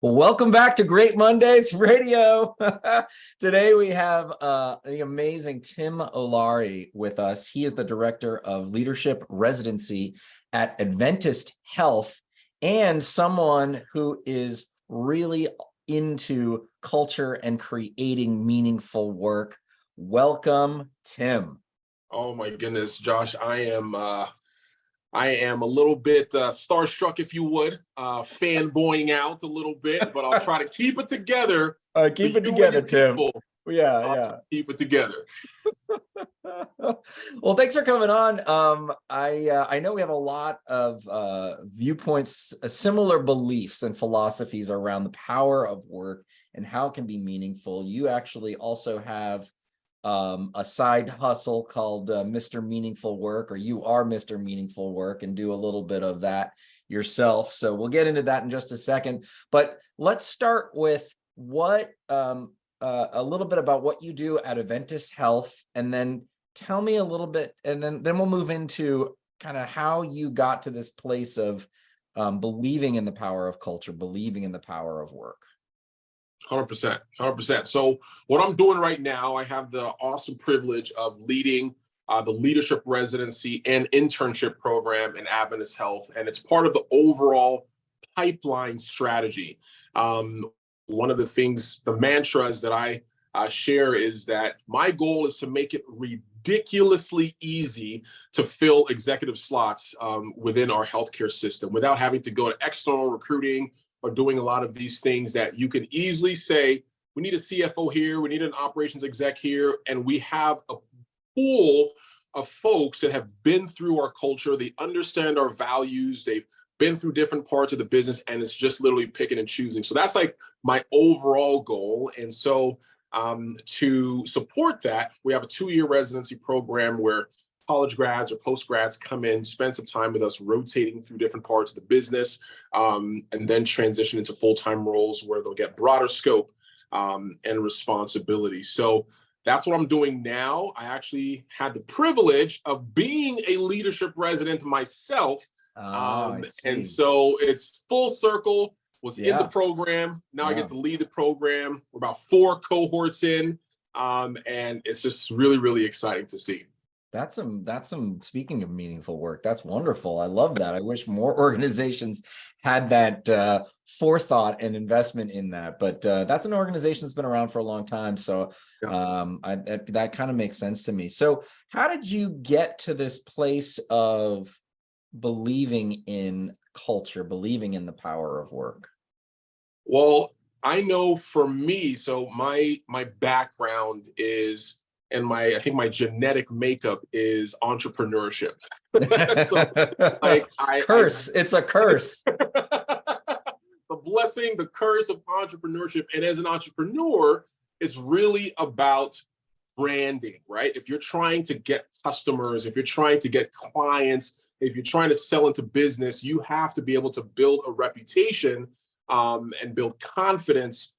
Well, welcome back to Great Mondays Radio. Today we have the amazing Tim Olaore with us. He is the Director of Leadership Residency at Adventist Health and someone who is really into culture and creating meaningful work. Welcome, Tim. Oh my goodness, Josh, I am a little bit starstruck, if you would, fanboying out a little bit, but I'll try to keep it together. All right, keep it together, Tim. Yeah. Keep it together. Well, thanks for coming on. I know we have a lot of viewpoints, similar beliefs and philosophies around the power of work and how it can be meaningful. You actually also have a side hustle called Mr. Meaningful Work, or you are Mr. Meaningful Work, and do a little bit of that yourself. So we'll get into that in just a second. But let's start with what a little bit about what you do at Adventist Health, and then tell me a little bit, and then we'll move into kind of how you got to this place of believing in the power of culture, believing in the power of work. 100%. So what I'm doing right now, I have the awesome privilege of leading the leadership residency and internship program in Adventist Health, and it's part of the overall pipeline strategy. One of the things, the mantras that I share is that my goal is to make it ridiculously easy to fill executive slots within our healthcare system without having to go to external recruiting or doing a lot of these things that you can easily say, we need a CFO here, we need an operations exec here, and we have a pool of folks that have been through our culture, they understand our values, they've been through different parts of the business, and it's just literally picking and choosing. So that's like my overall goal. And so to support that, we have a 2-year residency program where college grads or post grads come in, spend some time with us, rotating through different parts of the business, and then transition into full-time roles where they'll get broader scope and responsibility. So that's what I'm doing now. I actually had the privilege of being a leadership resident myself. And so it's full circle, was in the program. Now I get to lead the program. We're about 4 cohorts in, and it's just really, really exciting to see. That's some, speaking of meaningful work, that's wonderful. I love that. I wish more organizations had that forethought and investment in that, but that's an organization that's been around for a long time. So that kind of makes sense to me. So how did you get to this place of believing in culture, believing in the power of work? Well, I know for me, so my background is, and I think my genetic makeup is entrepreneurship. So it's a curse. The blessing, the curse of entrepreneurship. And as an entrepreneur, it's really about branding, right? If you're trying to get customers, if you're trying to get clients, if you're trying to sell into business, you have to be able to build a reputation and build confidence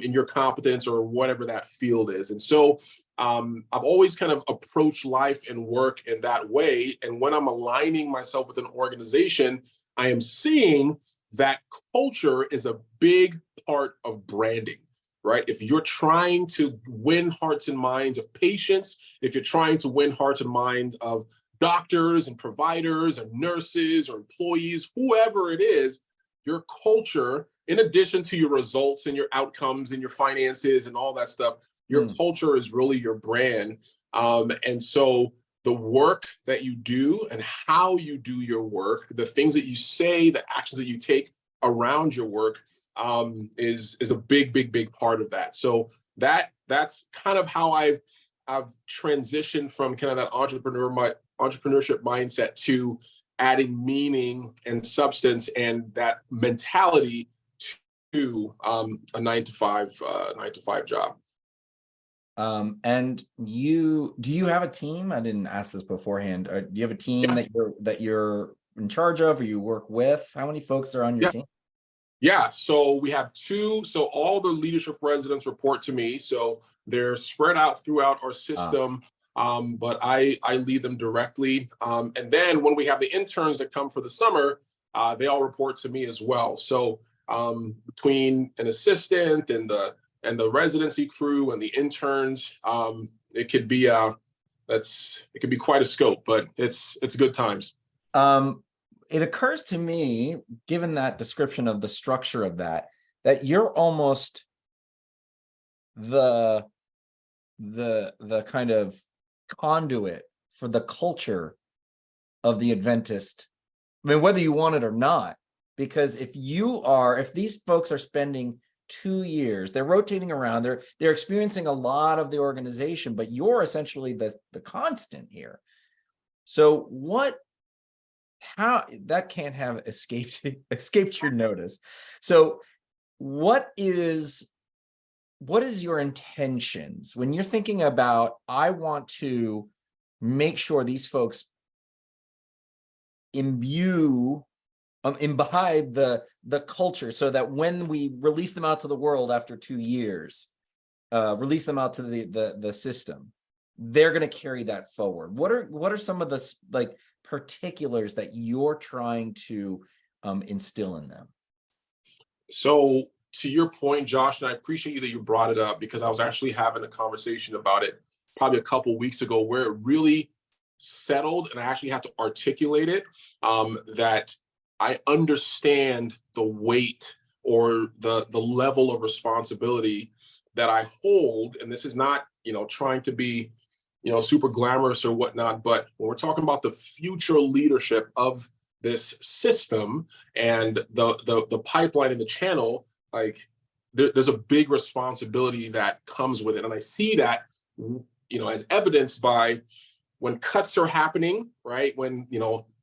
in your competence or whatever that field is. And so I've always kind of approached life and work in that way. And when I'm aligning myself with an organization, I am seeing that culture is a big part of branding, right? If you're trying to win hearts and minds of patients, if you're trying to win hearts and minds of doctors and providers and nurses or employees, whoever it is, your culture, in addition to your results and your outcomes and your finances and all that stuff, your culture is really your brand. And so the work that you do and how you do your work, the things that you say, the actions that you take around your work is a big part of that. So that's kind of how I've transitioned from kind of that entrepreneurship mindset to adding meaning and substance and that mentality to a 9-to-5 job. And do you have a team? I didn't ask this beforehand. Do you have a team that you're in charge of, or you work with? How many folks are on your team? Yeah, so we have 2. So all the leadership residents report to me. So they're spread out throughout our system. But I lead them directly. And then when we have the interns that come for the summer, they all report to me as well. So between an assistant and the residency crew and the interns. It could be it could be quite a scope, but it's good times. It occurs to me, given that description of the structure of that you're almost the kind of conduit for the culture of the Adventist. I mean, whether you want it or not, because if these folks are spending 2 years, they're rotating around, they're experiencing a lot of the organization, but you're essentially the constant here. So how that can't have escaped your notice. So what is your intentions when you're thinking about, I want to make sure these folks imbibe the culture, so that when we release them out to the world after 2 years, release them out to the system, they're going to carry that forward? What are some of the particulars that you're trying to instill in them? So to your point, Josh, and I appreciate you that you brought it up, because I was actually having a conversation about it probably a couple of weeks ago, where it really settled, and I actually had to articulate it, that I understand the weight or the level of responsibility that I hold. And this is not, trying to be, super glamorous or whatnot, but when we're talking about the future leadership of this system and the pipeline and the channel, there's a big responsibility that comes with it. And I see that, as evidenced by when cuts are happening, right? When,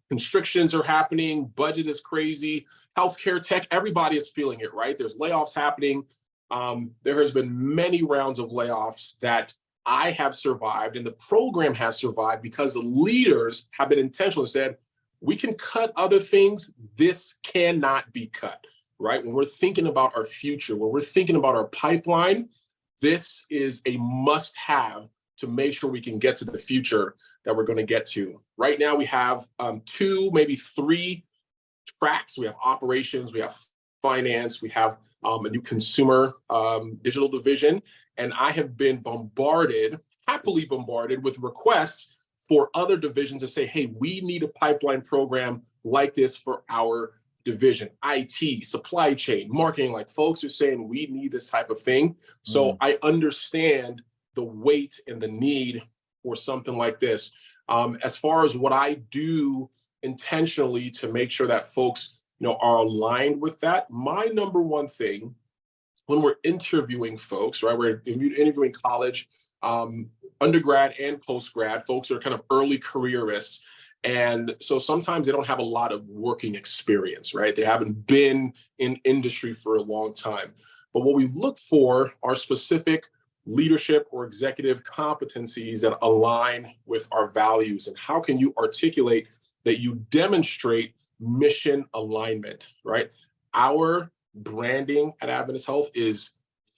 constrictions are happening, budget is crazy, healthcare tech, everybody is feeling it, right? There's layoffs happening. There has been many rounds of layoffs that I have survived, and the program has survived because the leaders have been intentional and said, we can cut other things, this cannot be cut, right? When we're thinking about our future, when we're thinking about our pipeline, this is a must-have to make sure we can get to the future that we're going to get to. Right now, we have 2, maybe 3 tracks. We have operations, we have finance, we have a new consumer digital division. And I have been happily bombarded with requests for other divisions to say, hey, we need a pipeline program like this for our division. IT, supply chain, marketing, folks are saying we need this type of thing. So I understand the weight and the need for something like this. As far as what I do intentionally to make sure that folks, are aligned with that, my number one thing when we're interviewing folks, right? We're interviewing college, undergrad and post-grad folks are kind of early careerists. And so sometimes they don't have a lot of working experience, right? They haven't been in industry for a long time. But what we look for are specific leadership or executive competencies that align with our values. And how can you articulate that you demonstrate mission alignment, right? Our branding at Adventist Health is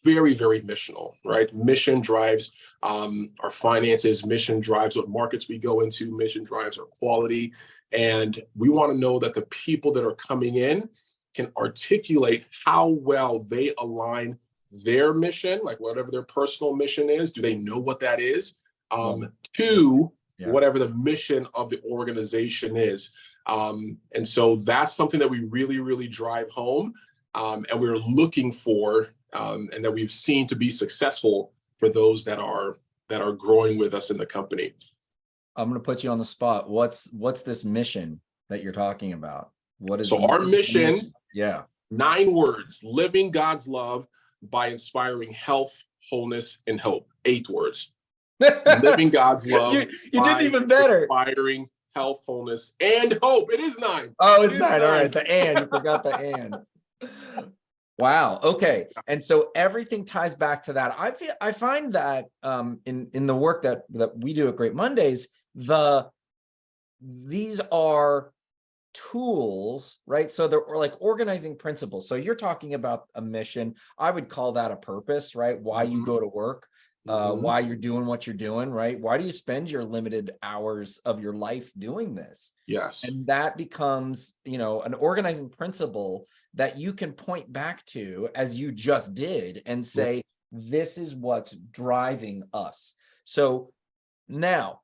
very, very missional, right? Mission drives our finances, mission drives what markets we go into, mission drives our quality. And we want to know that the people that are coming in can articulate how well they align their mission, whatever their personal mission is. Do they know what that is? Whatever the mission of the organization is. And so that's something that we really, really drive home. And we're looking for, and that we've seen to be successful for those that are growing with us in the company. I'm going to put you on the spot. What's this mission that you're talking about? What is our mission? Yeah. 9 words: living God's love by inspiring health, wholeness, and hope. 8 words. Living God's love. You did even better. Inspiring health, wholeness, and hope. It is 9. Oh, it's 9. All right. The and. You forgot the and. Wow. Okay. And so everything ties back to that. I find that in the work that we do at Great Mondays, these are tools, right? So they're like organizing principles. So you're talking about a mission. I would call that a purpose, right? Why you go to work. why you're doing what you're doing, right? Why do you spend your limited hours of your life doing this? Yes. And that becomes, an organizing principle that you can point back to, as you just did, and say, this is what's driving us. So now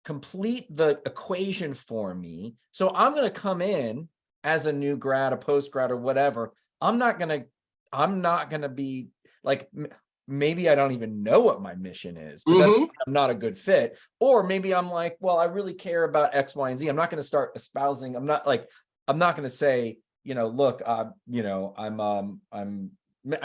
complete the equation for me. So I'm going to come in as a new grad, a post grad, or whatever. I'm not going to be like, maybe I don't even know what my mission is, but that's, I'm not a good fit. Or maybe I'm like, well, I really care about X, Y, and Z. I'm not going to start espousing. I'm not going to say, look, I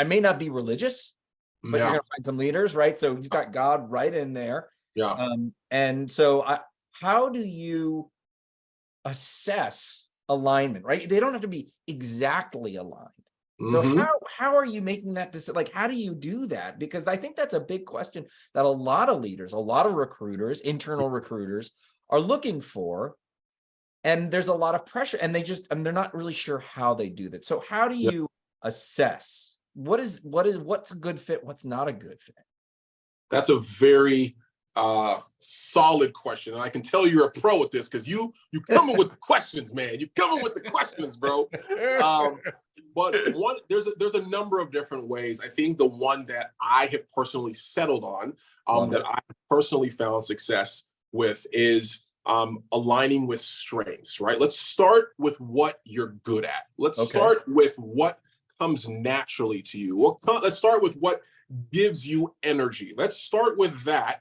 may not be religious, but you're going to find some leaders, right? So you've got God right in there. Yeah. And so how do you assess alignment, right? They don't have to be exactly aligned. So how are you making that decision? Like, how do you do that? Because I think that's a big question that a lot of leaders, a lot of recruiters, internal recruiters are looking for. And there's a lot of pressure, and they're not really sure how they do that. So how do you assess what's a good fit, what's not a good fit? That's a very solid question, and I can tell you're a pro at this because you coming with the questions, man. You coming with the questions, bro. But there's a number of different ways. I think the one that I have personally settled on, that I personally found success with, is aligning with strengths. Right. Let's start with what you're good at. Let's start with what comes naturally to you. Let's start with what gives you energy. Let's start with that.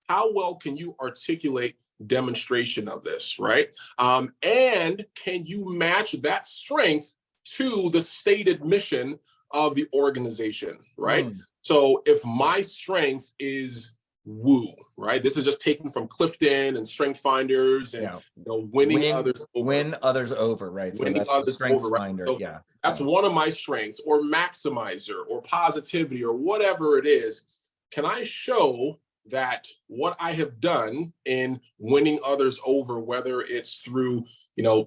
How well can you articulate demonstration of this, right? And can you match that strength to the stated mission of the organization, right? So if my strength is woo, right? This is just taken from Clifton and Strength Finders and winning others over. Win others over, right? Winning So that's others the Strengths over, right? Finder. So that's one of my strengths, or maximizer, or positivity, or whatever it is. Can I show that what I have done in winning others over, whether it's through,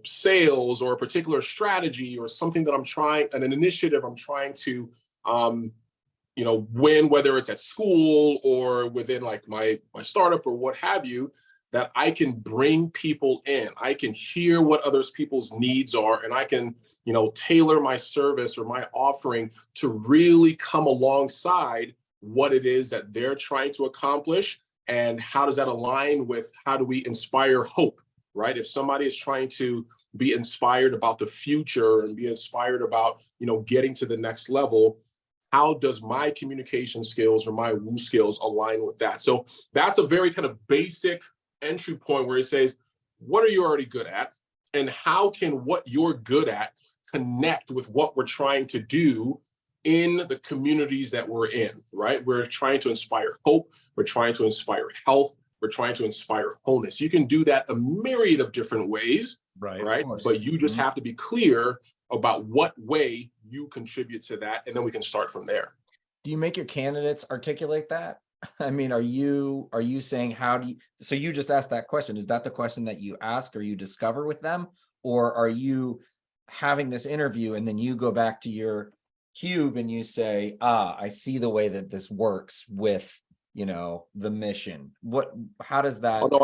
sales or a particular strategy or something that I'm trying, an initiative I'm trying to, win, whether it's at school or within like my startup or what have you, that I can bring people in. I can hear what others people's needs are, and I can, tailor my service or my offering to really come alongside what it is that they're trying to accomplish, and how does that align with how do we inspire hope, right? If somebody is trying to be inspired about the future and be inspired about, getting to the next level, how does my communication skills or my woo skills align with that? So that's a very kind of basic entry point where it says, what are you already good at? And how can what you're good at connect with what we're trying to do in the communities that we're in, right? We're trying to inspire hope. We're trying to inspire health. We're trying to inspire wholeness. You can do that a myriad of different ways, right? But you just have to be clear about what way you contribute to that, and then we can start from there. Do you make your candidates articulate that? I mean, are you saying, so you just asked that question. Is that the question that you ask or you discover with them? Or are you having this interview and then you go back to your cube and you say, I see the way that this works with, the mission? How does that? Oh, no,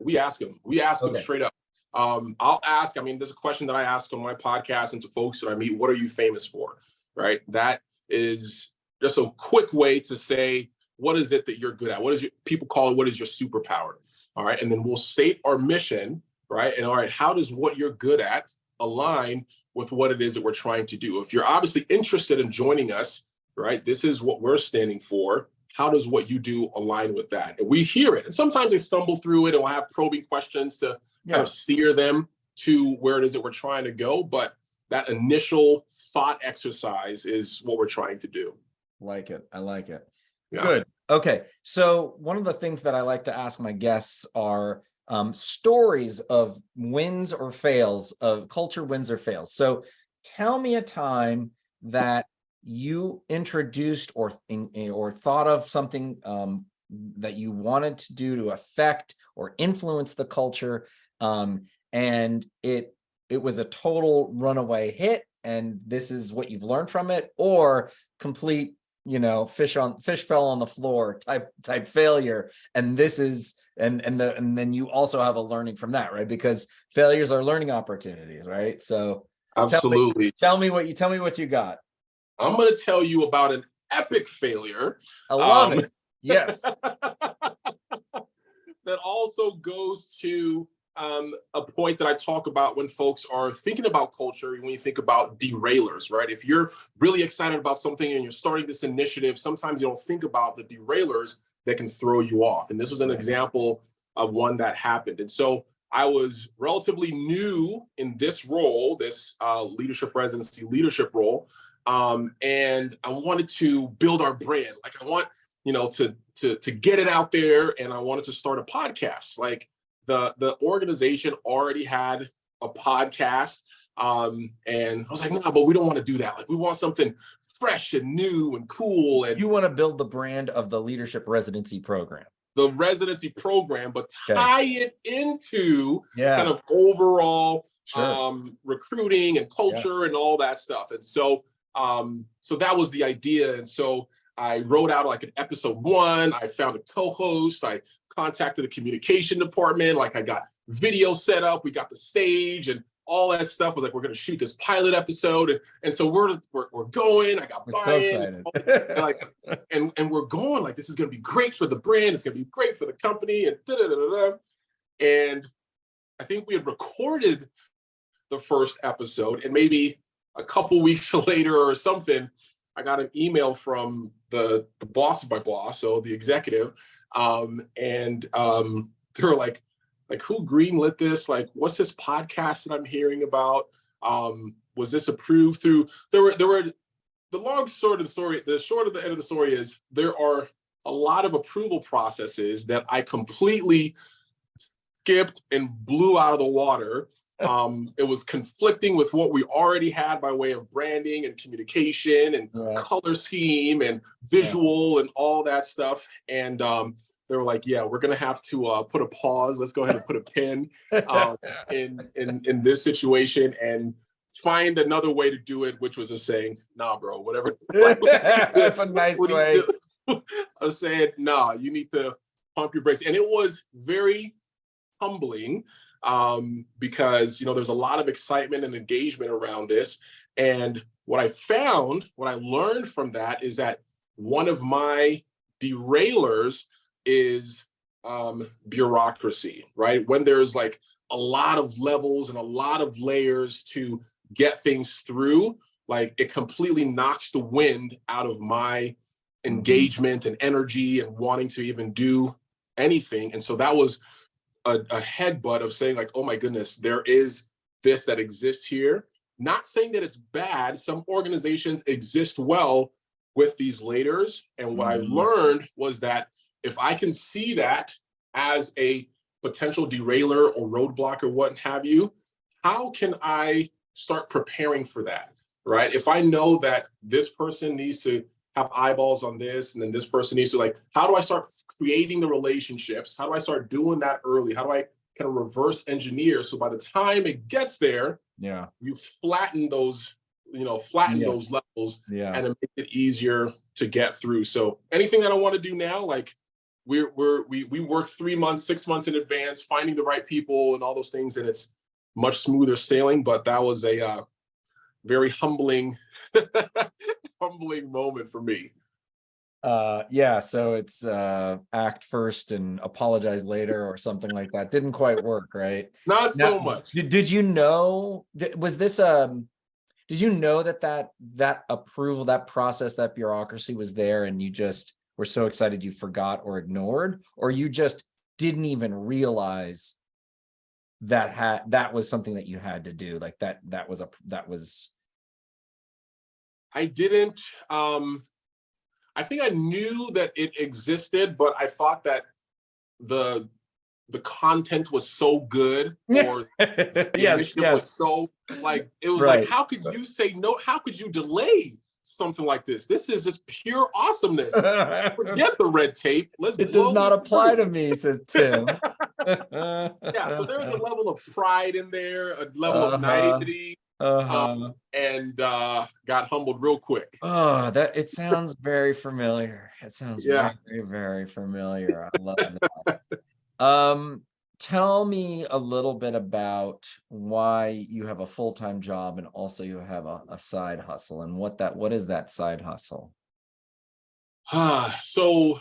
we ask them straight up. I'll ask, there's a question that I ask on my podcast and to folks that I meet, what are you famous for? Right? That is just a quick way to say, what is it that you're good at? People call it, what is your superpower? All right. And then we'll state our mission, right? And all right, how does what you're good at align with what it is that we're trying to do? If you're obviously interested in joining us, right, this is what we're standing for. How does what you do align with that? And we hear it. And sometimes they stumble through it and we'll have probing questions to kind of steer them to where it is that we're trying to go. But that initial thought exercise is what we're trying to do. Like it. I like it. Yeah. Good. Okay. So one of the things that I like to ask my guests are stories of wins or fails, of culture wins or fails. So tell me a time that you introduced or thought of something that you wanted to do to affect or influence the culture, and it was a total runaway hit, and this is what you've learned from it, or complete fish fell on the floor type failure. And this is, and then you also have a learning from that, right? Because failures are learning opportunities, right? So Absolutely. tell me what you got. I'm going to tell you about an epic failure. I love it. Yes. That also goes to a point that I talk about when folks are thinking about culture, when you think about derailers, right? If you're really excited about something and you're starting this initiative, sometimes you don't think about the derailers that can throw you off. And this was an example of one that happened. And so I was relatively new in this role, this leadership residency leadership role. And I wanted to build our brand. Like I want, to get it out there, and I wanted to start a podcast. Like the organization already had a podcast. And I was like, no, but we don't want to do that. Like we want something fresh and new and cool. And you want to build the brand of the leadership residency program. The residency program, but tie it into kind of overall recruiting and culture and all that stuff. And so so that was the idea. And so I wrote out like an episode 1. I found a co-host. I contacted the communication department. Like I got video set up. We got the stage and all that stuff. Was like, we're going to shoot this pilot episode. And so we're going. I got buy-in. And we're going like, this is going to be great for the brand. It's going to be great for the company. And And I think we had recorded the first episode, and maybe a couple weeks later or something, I got an email from the boss of my boss, so the executive, and they were like, who greenlit this? Like, what's this podcast that I'm hearing about? Was this approved through? There were the long short of the story. The short of the end of the story is there are a lot of approval processes that I completely skipped and blew out of the water. It was conflicting with what we already had by way of branding and communication and color scheme and visual and all that stuff. And they were like, yeah, we're going to have to put a pause. Let's go ahead and put a pin in this situation and find another way to do it, which was just saying, nah, bro, whatever. That's a nice way of saying, nah, you need to pump your brakes. And it was very humbling because, there's a lot of excitement and engagement around this. And what I learned from that is that one of my derailers is bureaucracy, right? When there's like a lot of levels and a lot of layers to get things through, like it completely knocks the wind out of my engagement and energy and wanting to even do anything. And so that was a headbutt of saying like, oh my goodness, there is this that exists here. Not saying that it's bad. Some organizations exist well with these layers. And what I learned was that if I can see that as a potential derailer or roadblock or what have you, how can I start preparing for that, right? If I know that this person needs to have eyeballs on this, and then this person needs to how do I start creating the relationships? How do I start doing that early? How do I kind of reverse engineer? So by the time it gets there, you flatten those, those levels and it makes it easier to get through. So anything that I want to do now, like we work 3 months, 6 months in advance, finding the right people and all those things. And it's much smoother sailing, but that was a very humbling moment for me. So it's act first and apologize later or something like that. Didn't quite work, right? Not so much. Did you know did you know that approval, that process, that bureaucracy was there, and you just were so excited you forgot or ignored, or you just didn't even realize that was something that you had to do? Like that was I didn't I think I knew that it existed, but I thought that the content was so good, or the initiative was so it was like, how could you say no? How could you delay something like this? This is just pure awesomeness. Forget the red tape. It does not apply to me, says Tim. So there's a level of pride in there, a level of naivety Uh-huh. and got humbled real quick. Oh, that it sounds very familiar. It sounds Yeah. very, very familiar. I love that. Tell me a little bit about why you have a full-time job and also you have a side hustle and what is that side hustle? So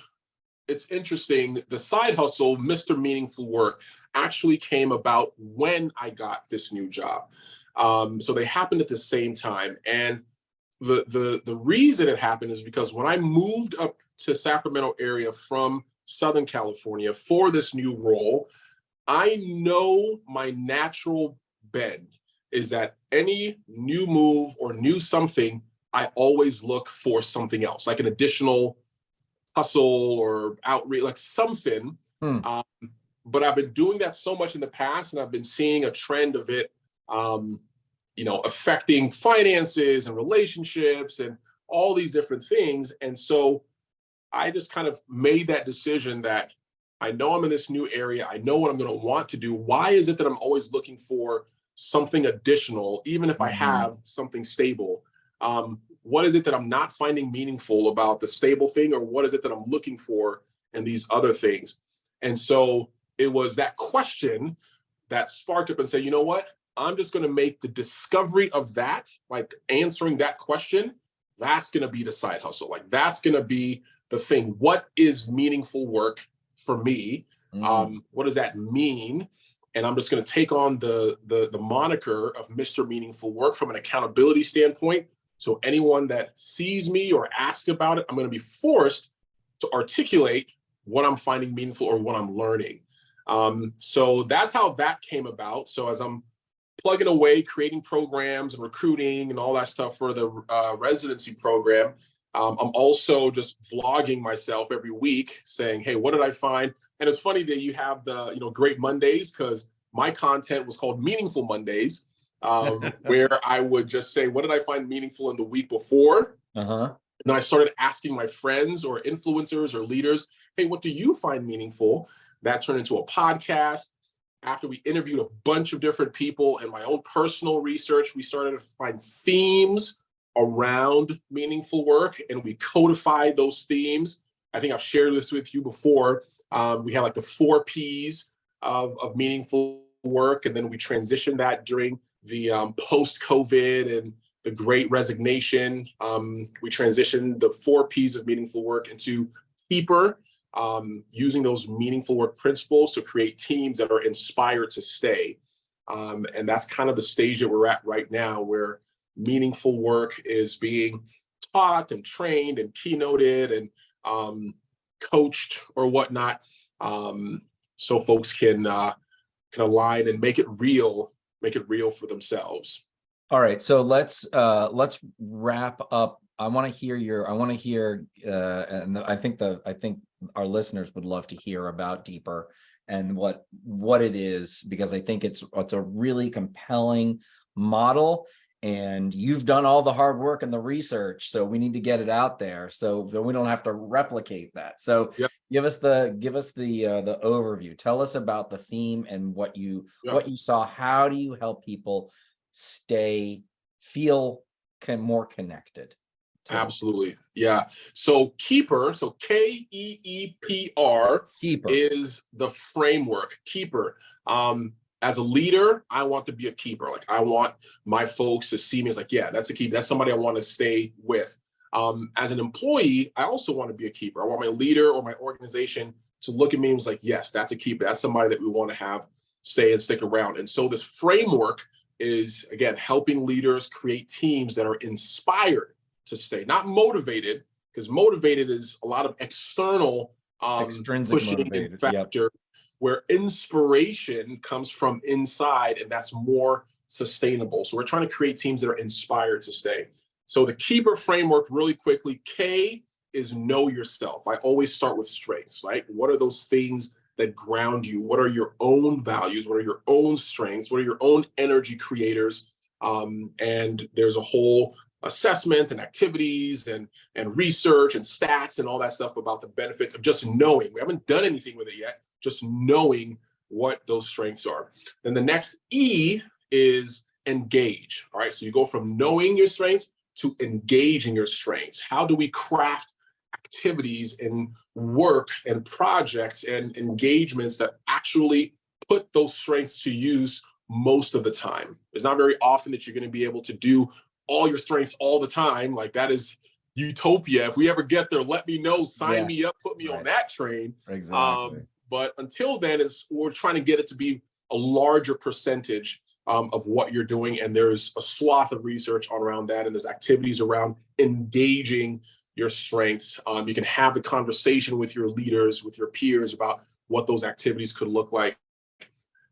it's interesting. The side hustle, Mr. Meaningful Work, actually came about when I got this new job. So they happened at the same time. And the reason it happened is because when I moved up to Sacramento area from Southern California for this new role, I know my natural bend is that any new move or new something, I always look for something else, like an additional hustle or outreach, like something. Hmm. Um, but I've been doing that so much in the past, and I've been seeing a trend of it, um, affecting finances and relationships and all these different things. And so I just kind of made that decision that I know I'm in this new area. I know what I'm going to want to do. Why is it that I'm always looking for something additional, even if I Mhm. have something stable? What is it that I'm not finding meaningful about the stable thing, or what is it that I'm looking for in these other things? And so it was that question that sparked up and said, you know what? I'm just going to make the discovery of that, like answering that question. That's going to be the side hustle. Like that's going to be the thing. What is meaningful work for me? Mm. What does that mean? And I'm just going to take on the moniker of Mr. Meaningful Work from an accountability standpoint. So anyone that sees me or asks about it, I'm going to be forced to articulate what I'm finding meaningful or what I'm learning. So that's how that came about. So as I'm plugging away, creating programs and recruiting and all that stuff for the residency program, I'm also just vlogging myself every week saying, hey, what did I find? And it's funny that you have the, Great Mondays, because my content was called Meaningful Mondays, where I would just say, what did I find meaningful in the week before? Uh-huh. And then I started asking my friends or influencers or leaders, hey, what do you find meaningful? That turned into a podcast. After we interviewed a bunch of different people and my own personal research, we started to find themes around meaningful work, and we codified those themes. I think I've shared this with you before. We had like the 4 Ps of meaningful work, and then we transitioned that during the post-COVID and the Great Resignation. We transitioned the 4 Ps of meaningful work into keeper, using those meaningful work principles to create teams that are inspired to stay. And that's kind of the stage that we're at right now, where meaningful work is being taught and trained and keynoted and coached or whatnot, so folks can align and make it real for themselves. All right, so let's wrap up. I want to hear and I think our listeners would love to hear about Deeper and what it is, because I think it's a really compelling model, and you've done all the hard work and the research, so we need to get it out there so we don't have to replicate that. So Yep. give us the overview. Tell us about the theme and what you Yep. saw. How do you help people feel more connected to Absolutely. Yeah. So Keeper, so KEEPR Keeper? is the framework. Keeper. As a leader, I want to be a keeper. Like I want my folks to see me as like, yeah, that's a keeper. That's somebody I want to stay with. As an employee, I also want to be a keeper. I want my leader or my organization to look at me and was like, yes, that's a keeper. That's somebody that we want to have stay and stick around. And so this framework is, again, helping leaders create teams that are inspired to stay, not motivated, because motivated is a lot of external Extrinsic pushing and motivated. Yep. factor, where inspiration comes from inside, and that's more sustainable. So we're trying to create teams that are inspired to stay. So the Keeper framework, really quickly, K is know yourself. I always start with strengths, right? What are those things that ground you? What are your own values? What are your own strengths? What are your own energy creators? And there's a whole assessment and activities and research and stats and all that stuff about the benefits of just knowing. We haven't done anything with it yet, just knowing what those strengths are. Then the next E is engage. All right. So you go from knowing your strengths to engaging your strengths. How do we craft activities and work and projects and engagements that actually put those strengths to use most of the time? It's not very often that you're going to be able to do all your strengths all the time. Like, that is utopia. If we ever get there, let me know, sign me up, put me on that train. Exactly. But until then, we're trying to get it to be a larger percentage of what you're doing. And there's a swath of research around that. And there's activities around engaging your strengths. You can have the conversation with your leaders, with your peers about what those activities could look like.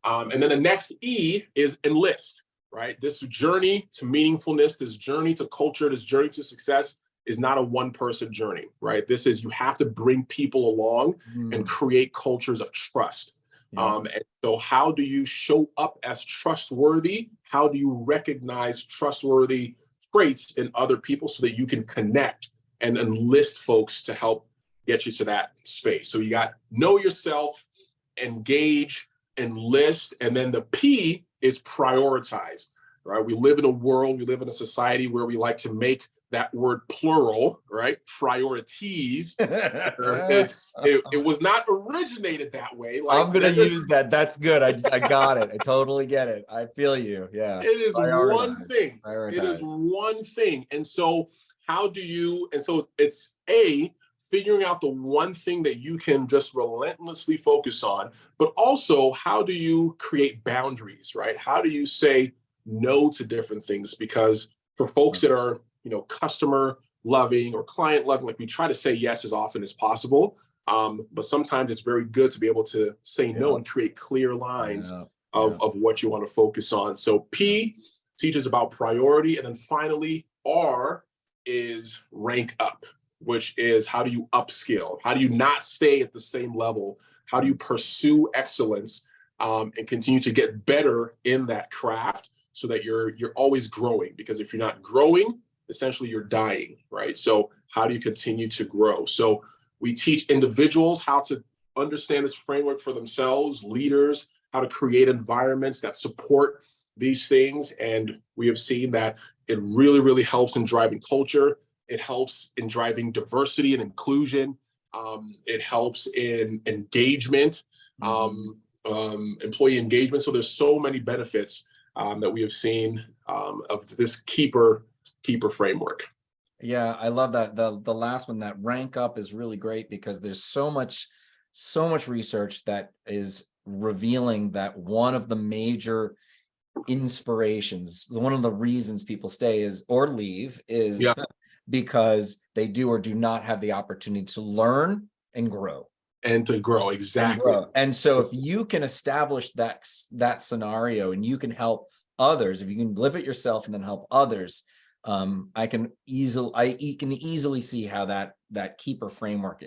And then the next E is enlist, right? This journey to meaningfulness, this journey to culture, this journey to success is not a one-person journey, right? This is, you have to bring people along and create cultures of trust. And so how do you show up as trustworthy? How do you recognize trustworthy traits in other people so that you can connect and enlist folks to help get you to that space? So you got know yourself, engage, enlist, and then the P is prioritize, right? We live in a society where we like to make that word plural, right? Priorities. It was not originated that way. Like, I'm gonna use that. That's good. I got it. I totally get it. I feel you. Yeah. It is one thing. Prioritize. It is one thing. And so it's figuring out the one thing that you can just relentlessly focus on, but also how do you create boundaries, right? How do you say no to different things? Because for folks that are, customer loving or client loving, like, we try to say yes as often as possible. But sometimes it's very good to be able to say no and create clear lines of what you want to focus on. So P teaches about priority. And then finally, R is rank up, which is how do you upskill? How do you not stay at the same level? How do you pursue excellence and continue to get better in that craft so that you're always growing? Because if you're not growing, essentially you're dying, right? So how do you continue to grow? So we teach individuals how to understand this framework for themselves, leaders, how to create environments that support these things. And we have seen that it really, really helps in driving culture. It helps in driving diversity and inclusion. It helps in engagement, employee engagement. So there's so many benefits that we have seen of this keeper framework. Yeah, I love that. The last one, that rank up, is really great because there's so much research that is revealing that one of the major inspirations, one of the reasons people stay or leave is because they do or do not have the opportunity to learn and grow. And to grow, exactly. And so if you can establish that scenario and you can help others, if you can live it yourself and then help others, I can easily see how that keeper framework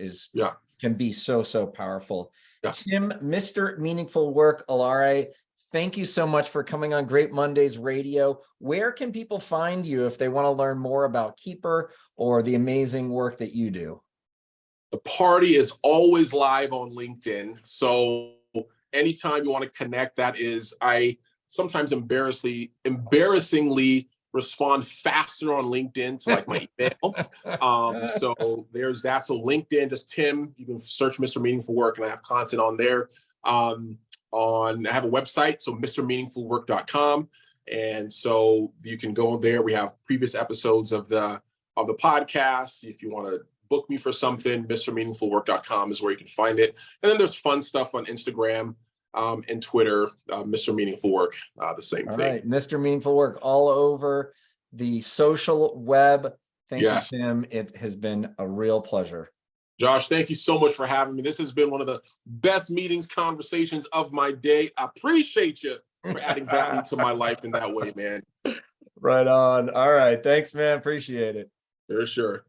can be so powerful. Tim, Mr. Meaningful Work, Olaore, thank you so much for coming on Great Mondays Radio. Where can people find you if they want to learn more about Keeper or the amazing work that you do? The party is always live on LinkedIn. So anytime you want to connect, I sometimes embarrassingly respond faster on LinkedIn to like my email. So there's that. So LinkedIn, just Tim, you can search Mr. Meaningful Work and I have content on there. I have a website, so mrmeaningfulwork.com. And so you can go there. We have previous episodes of the podcast. If you want to book me for something, mrmeaningfulwork.com is where you can find it. And then there's fun stuff on Instagram and Twitter, Mr. Meaningful Work, the same thing. All right, Mr. Meaningful Work all over the social web. Thank you, Tim. It has been a real pleasure. Josh, thank you so much for having me. This has been one of the best conversations of my day. I appreciate you for adding value to my life in that way, man. Right on. All right. Thanks, man. Appreciate it. For sure.